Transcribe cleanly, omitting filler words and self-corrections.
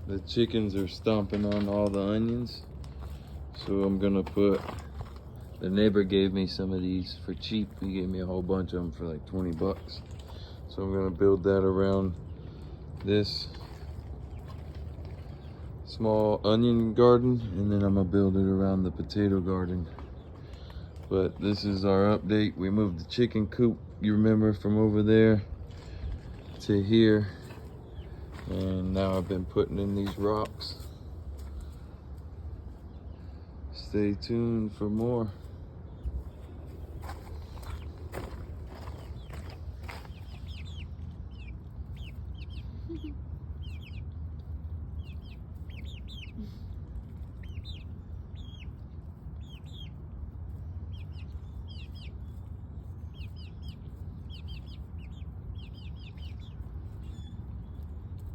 The chickens are stomping on all the onions. So I'm gonna put, the neighbor gave me some of these for cheap. He gave me a whole bunch of them for like 20 bucks. So I'm gonna build that around this small onion garden, and then I'm gonna build it around the potato garden. But this is our update. We moved the chicken coop, you remember, from over there to here. And now I've been putting in these rocks. Stay tuned for more.